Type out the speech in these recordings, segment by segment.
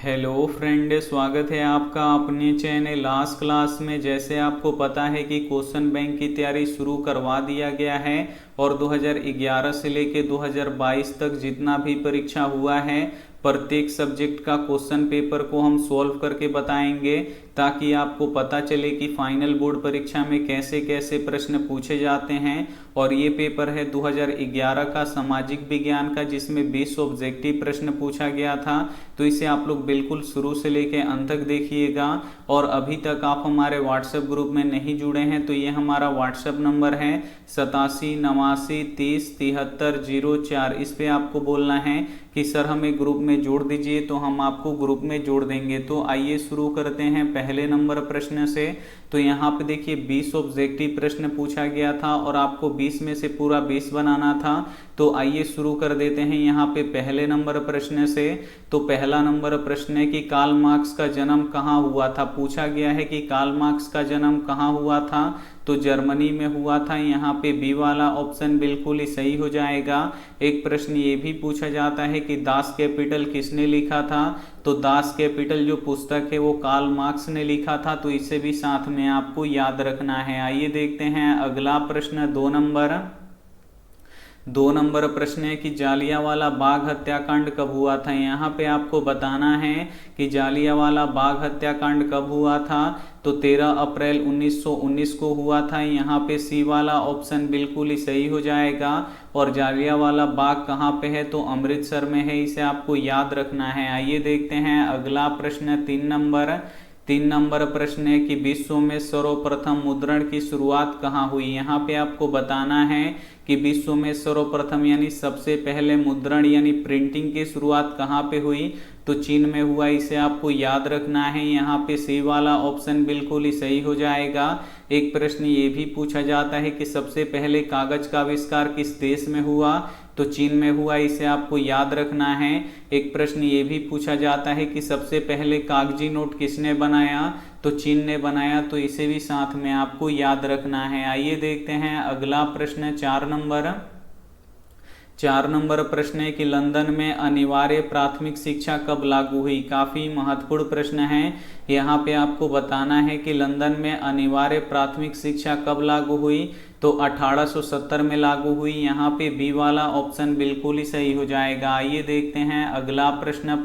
Hello friend, स्वागत है आपका अपने चैनल लास्ट क्लास में। जैसे आपको पता है कि क्वेश्चन बैंक की तैयारी शुरू करवा दिया गया है और 2011 से लेके 2022 तक जितना भी परीक्षा हुआ है प्रत्येक सब्जेक्ट का क्वेश्चन पेपर को हम सॉल्व करके बताएंगे, ताकि आपको पता चले कि फाइनल बोर्ड परीक्षा में कैसे कैसे प्रश्न पूछे जाते हैं। और ये पेपर है 2011 का सामाजिक विज्ञान का, जिसमें 20 ऑब्जेक्टिव प्रश्न पूछा गया था। तो इसे आप लोग बिल्कुल शुरू से लेकर अंत तक देखिएगा। और अभी तक आप हमारे व्हाट्सएप ग्रुप में नहीं जुड़े हैं तो ये हमारा व्हाट्सएप नंबर है 8789307304। इस पे आपको बोलना है कि सर हमें ग्रुप में जोड़ दीजिए, तो हम आपको ग्रुप में जोड़ देंगे। तो आइए शुरू करते हैं पहले नंबर प्रश्न से। तो यहाँ पे देखिए 20 ऑब्जेक्टिव प्रश्न पूछा गया था और आपको 20 में से पूरा 20 बनाना था। तो आइए शुरू कर देते हैं यहाँ पे पहले नंबर प्रश्न से। तो पहला नंबर प्रश्न है कि कार्ल मार्क्स का जन्म कहाँ हुआ था। पूछा गया है कि कार्ल मार्क्स का जन्म कहाँ हुआ था, तो जर्मनी में हुआ था। यहाँ पे बी वाला ऑप्शन बिल्कुल ही सही हो जाएगा। एक प्रश्न ये भी पूछा जाता है कि दास कैपिटल किसने लिखा था, तो दास कैपिटल जो पुस्तक है वो कार्ल मार्क्स ने लिखा था। तो इसे भी साथ में आपको याद रखना है। आइए देखते हैं अगला प्रश्न। दो नंबर प्रश्न है कि जालियांवाला बाग हत्याकांड कब हुआ था। यहाँ पे आपको बताना है कि जालियांवाला बाग हत्याकांड कब हुआ था, तो 13 अप्रैल 1919 को हुआ था। यहाँ पे सी वाला ऑप्शन बिल्कुल ही सही हो जाएगा। और जालियांवाला बाग कहाँ पे है, तो अमृतसर में है। इसे आपको याद रखना है। आइए देखते हैं अगला प्रश्न। तीन नंबर प्रश्न है कि विश्व में सर्वप्रथम मुद्रण की शुरुआत कहाँ हुई। यहाँ पे आपको बताना है कि विश्व में सर्वप्रथम यानी सबसे पहले मुद्रण यानी प्रिंटिंग की शुरुआत कहाँ पे हुई, तो चीन में हुआ। इसे आपको याद रखना है। यहाँ पे सी वाला ऑप्शन बिल्कुल ही सही हो जाएगा। एक प्रश्न ये भी पूछा जाता है कि सबसे पहले कागज का आविष्कार किस देश में हुआ, तो चीन में हुआ। इसे आपको याद रखना है। एक प्रश्न ये भी पूछा जाता है कि सबसे पहले कागजी नोट किसने बनाया, तो चीन ने बनाया। तो इसे भी साथ में आपको याद रखना है। आइए देखते हैं अगला प्रश्न। चार नंबर प्रश्न है कि लंदन में अनिवार्य प्राथमिक शिक्षा कब लागू हुई। काफी महत्वपूर्ण प्रश्न है। यहाँ पे आपको बताना है कि लंदन में अनिवार्य प्राथमिक शिक्षा कब लागू हुई, तो 1870 में लागू हुई। यहाँ पे बी वाला ऑप्शन बिल्कुल ही सही हो जाएगा। आइए देखते हैं अगला प्रश्न।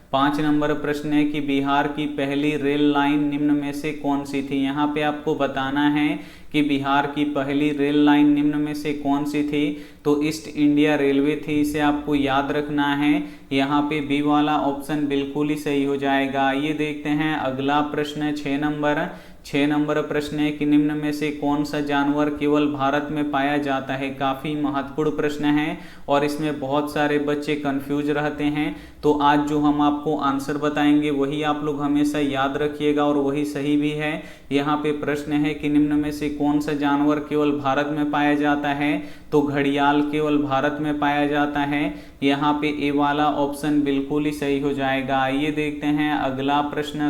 पाँच नंबर प्रश्न है कि बिहार की पहली रेल लाइन निम्न में से कौन सी थी। यहाँ पे आपको बताना है कि बिहार की पहली रेल लाइन निम्न में से कौन सी थी, तो ईस्ट इंडिया रेलवे थी। इसे आपको याद रखना है। यहाँ पे बी वाला ऑप्शन बिल्कुल ही सही हो जाएगा। ये देखते हैं अगला प्रश्न। 6 नंबर प्रश्न है कि निम्न में से कौन सा जानवर केवल भारत में पाया जाता है। काफी महत्वपूर्ण प्रश्न है और इसमें बहुत सारे बच्चे कंफ्यूज रहते हैं। तो आज जो हम आपको आंसर बताएंगे वही आप लोग हमेशा याद रखिएगा और वही सही भी है। यहाँ पे प्रश्न है कि निम्न में से कौन सा जानवर केवल भारत में पाया जाता है, तो घड़ियाल केवल भारत में पाया जाता है। यहाँ पे ए वाला ऑप्शन बिल्कुल ही सही हो जाएगा। आइए देखते हैं अगला प्रश्न।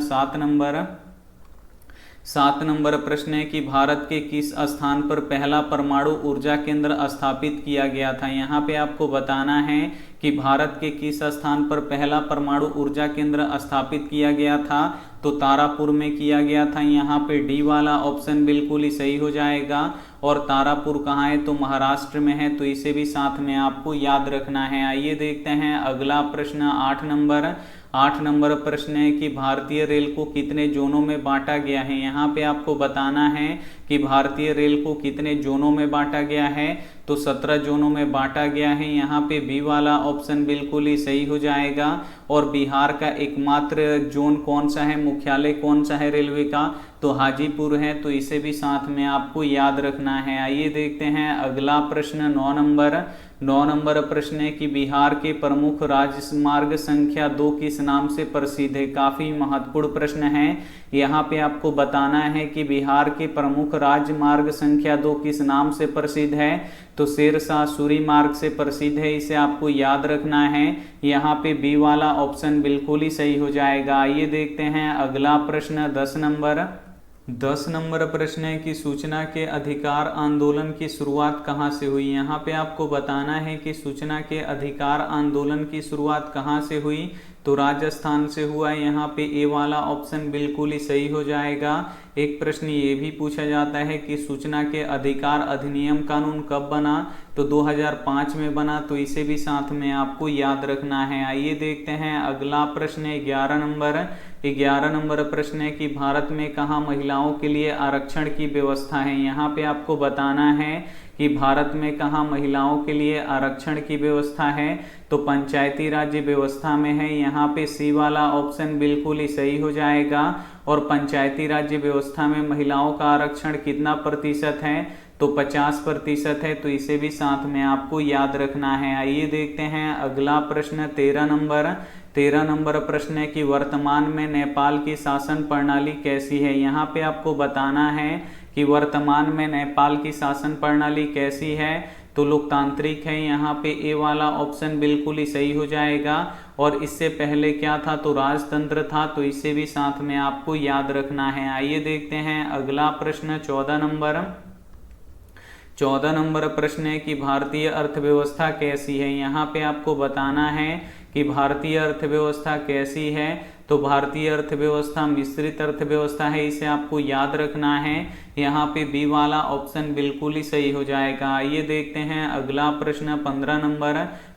7 नंबर प्रश्न है कि भारत के किस स्थान पर पहला परमाणु ऊर्जा केंद्र स्थापित किया गया था। यहाँ पे आपको बताना है कि भारत के किस स्थान पर पहला परमाणु ऊर्जा केंद्र स्थापित किया गया था, तो तारापुर में किया गया था। यहाँ पे डी वाला ऑप्शन बिल्कुल ही सही हो जाएगा। और तारापुर कहाँ है, तो महाराष्ट्र में है। तो इसे भी साथ में आपको याद रखना है। आइए देखते हैं अगला प्रश्न। 8 नंबर प्रश्न है कि भारतीय रेल को कितने जोनों में बांटा गया है। यहाँ पे आपको बताना है कि भारतीय रेल को कितने जोनों में बांटा गया है, तो 17 जोनों में बांटा गया है। यहाँ पे बी वाला ऑप्शन बिल्कुल ही सही हो जाएगा। और बिहार का एकमात्र जोन कौन सा है, मुख्यालय कौन सा है रेलवे का, तो हाजीपुर है। तो इसे भी साथ में आपको याद रखना है। आइए देखते हैं अगला प्रश्न। 9 नंबर प्रश्न है कि बिहार के प्रमुख राजमार्ग संख्या 2 किस नाम से प्रसिद्ध है। काफी महत्वपूर्ण प्रश्न है। यहाँ पे आपको बताना है कि बिहार के प्रमुख राजमार्ग संख्या 2 किस नाम से प्रसिद्ध है, तो शेरशाह सूरी मार्ग से प्रसिद्ध है। इसे आपको याद रखना है। यहाँ पे बी वाला ऑप्शन बिल्कुल ही सही हो जाएगा। आइए देखते हैं अगला प्रश्न। 10 नंबर प्रश्न है कि सूचना के अधिकार आंदोलन की शुरुआत कहाँ से हुई। यहाँ पे आपको बताना है कि सूचना के अधिकार आंदोलन की शुरुआत कहाँ से हुई, तो राजस्थान से हुआ। यहाँ पे ए वाला ऑप्शन बिल्कुल ही सही हो जाएगा। एक प्रश्न ये भी पूछा जाता है कि सूचना के अधिकार अधिनियम कानून कब बना, तो 2005 में बना, तो इसे भी साथ में आपको याद रखना है। आइए देखते हैं अगला प्रश्न 11 नंबर प्रश्न है कि भारत में कहाँ महिलाओं के लिए आरक्षण की व्यवस्था है। यहाँ पे आपको बताना है कि भारत में कहाँ महिलाओं के लिए आरक्षण की व्यवस्था है, तो पंचायती राज्य व्यवस्था में है। यहाँ पे सी वाला ऑप्शन बिल्कुल ही सही हो जाएगा। और पंचायती राज्य व्यवस्था में महिलाओं का आरक्षण कितना प्रतिशत है, तो 50% है, तो इसे भी साथ में आपको याद रखना है। आइए देखते हैं अगला प्रश्न 13 नंबर प्रश्न है कि वर्तमान में नेपाल की शासन प्रणाली कैसी है। यहाँ पे आपको बताना है कि वर्तमान में नेपाल की शासन प्रणाली कैसी है, तो लोकतांत्रिक है। यहाँ पे ए वाला ऑप्शन बिल्कुल ही सही हो जाएगा। और इससे पहले क्या था, तो राजतंत्र था, तो इसे भी साथ में आपको याद रखना है। आइए देखते हैं अगला प्रश्न 14 नंबर प्रश्न है कि भारतीय अर्थव्यवस्था कैसी है। यहाँ पे आपको बताना है कि भारतीय अर्थव्यवस्था कैसी है, तो भारतीय अर्थव्यवस्था मिश्रित अर्थव्यवस्था है, इसे आपको याद रखना है। यहाँ पे बी वाला ऑप्शन बिल्कुल ही सही हो जाएगा। आइए देखते हैं अगला प्रश्न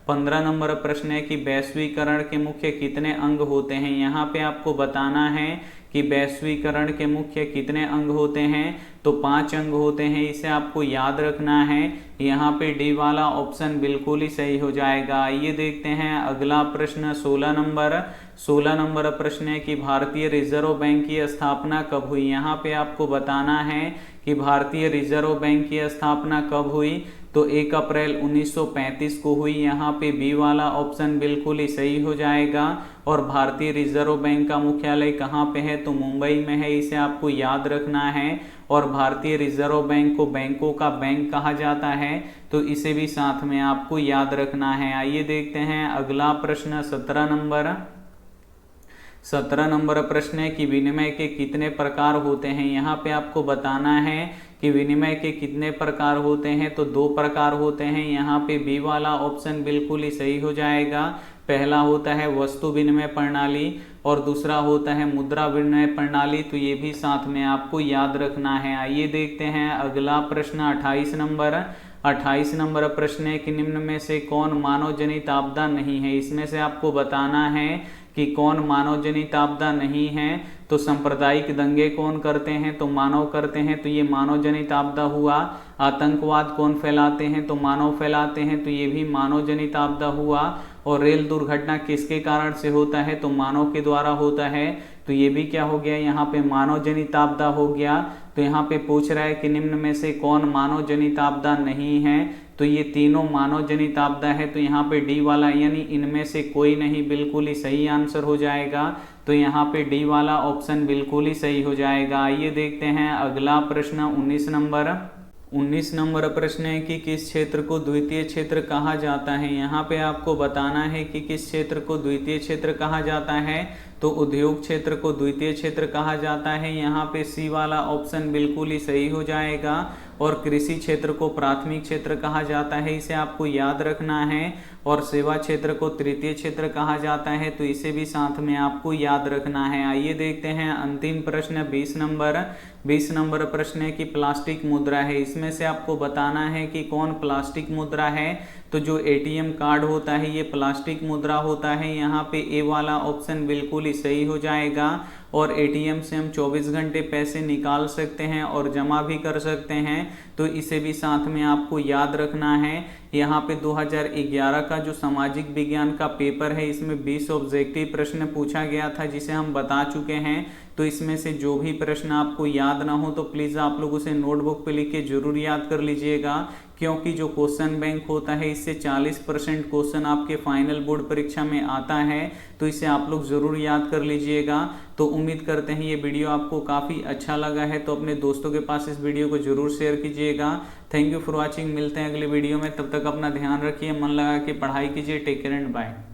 15 नंबर प्रश्न है कि वैश्वीकरण के मुख्य कितने अंग होते हैं। यहाँ पे आपको बताना है कि वैश्वीकरण के मुख्य कितने अंग होते हैं, तो 5 अंग होते हैं, इसे आपको याद रखना है। यहाँ पे डी वाला ऑप्शन बिल्कुल ही सही हो जाएगा। आइए देखते हैं अगला प्रश्न 16 नंबर प्रश्न है कि भारतीय रिजर्व बैंक की स्थापना कब हुई। यहाँ पे आपको बताना है कि भारतीय रिजर्व बैंक की स्थापना कब हुई, तो 1 अप्रैल 1935 को हुई। यहाँ पे बी वाला ऑप्शन बिल्कुल ही सही हो जाएगा। और भारतीय रिजर्व बैंक का मुख्यालय कहाँ पे है, तो मुंबई में है, इसे आपको याद रखना है। और भारतीय रिजर्व बैंक को बैंकों का बैंक कहा जाता है, तो इसे भी साथ में आपको याद रखना है। आइए देखते हैं अगला प्रश्न 17 नंबर प्रश्न है कि विनिमय के कितने प्रकार होते हैं। यहाँ पे आपको बताना है कि विनिमय के कितने प्रकार होते हैं, तो 2 प्रकार होते हैं। यहाँ पे बी वाला ऑप्शन बिल्कुल ही सही हो जाएगा। पहला होता है वस्तु विनिमय प्रणाली और दूसरा होता है मुद्रा विनिमय प्रणाली, तो ये भी साथ में आपको याद रखना है। आइए देखते हैं अगला प्रश्न 28 नंबर प्रश्न है कि निम्न में से कौन मानव जनित आपदा नहीं है। इसमें से आपको बताना है कि कौन मानव जनित आपदा नहीं है। तो सांप्रदायिक दंगे कौन करते हैं, तो मानव करते हैं, तो ये मानव जनित आपदा हुआ। आतंकवाद कौन फैलाते हैं, तो मानव फैलाते हैं, तो ये भी मानव जनित आपदा हुआ। और रेल दुर्घटना किसके कारण से होता है, तो मानव के द्वारा होता है, तो ये भी क्या हो गया, यहाँ पे मानव जनित आपदा हो गया। तो यहाँ पे पूछ रहा है कि निम्न में से कौन मानव जनित आपदा नहीं है, तो ये तीनों मानव जनित आपदा है। तो यहाँ पे डी वाला यानी इनमें से कोई नहीं बिल्कुल ही सही आंसर हो जाएगा। तो यहाँ पे डी वाला ऑप्शन बिल्कुल ही सही हो जाएगा। आइए देखते हैं अगला प्रश्न 19 नंबर प्रश्न है कि किस क्षेत्र को द्वितीय क्षेत्र कहा जाता है। यहाँ पे आपको बताना है कि किस क्षेत्र को द्वितीय क्षेत्र कहा जाता है, तो उद्योग क्षेत्र को द्वितीय क्षेत्र कहा जाता है। यहाँ पे सी वाला ऑप्शन बिल्कुल ही सही हो जाएगा। और कृषि क्षेत्र को प्राथमिक क्षेत्र कहा जाता है, इसे आपको याद रखना है। और सेवा क्षेत्र को तृतीय क्षेत्र कहा जाता है, तो इसे भी साथ में आपको याद रखना है। आइए देखते हैं अंतिम प्रश्न 20 नंबर प्रश्न है कि प्लास्टिक मुद्रा है। इसमें से आपको बताना है कि कौन प्लास्टिक मुद्रा है, तो जो एटीएम कार्ड होता है ये प्लास्टिक मुद्रा होता है। यहाँ पे ए वाला ऑप्शन बिल्कुल ही सही हो जाएगा। और एटीएम से हम 24 घंटे पैसे निकाल सकते हैं और जमा भी कर सकते हैं, तो इसे भी साथ में आपको याद रखना है। यहाँ पे 2011 का जो सामाजिक विज्ञान का पेपर है, इसमें 20 ऑब्जेक्टिव प्रश्न पूछा गया था, जिसे हम बता चुके हैं। तो इसमें से जो भी प्रश्न आपको याद ना हो तो प्लीज़ आप लोग उसे नोटबुक पे लिख के जरूर याद कर लीजिएगा, क्योंकि जो क्वेश्चन बैंक होता है इससे 40% क्वेश्चन आपके फाइनल बोर्ड परीक्षा में आता है, तो इसे आप लोग ज़रूर याद कर लीजिएगा। तो उम्मीद करते हैं ये वीडियो आपको काफ़ी अच्छा लगा है, तो अपने दोस्तों के पास इस वीडियो को जरूर शेयर कीजिएगा। Thank you for watching. मिलते हैं अगले वीडियो में, तब तक अपना ध्यान रखिए, मन लगा के पढ़ाई कीजिए। Take care and bye.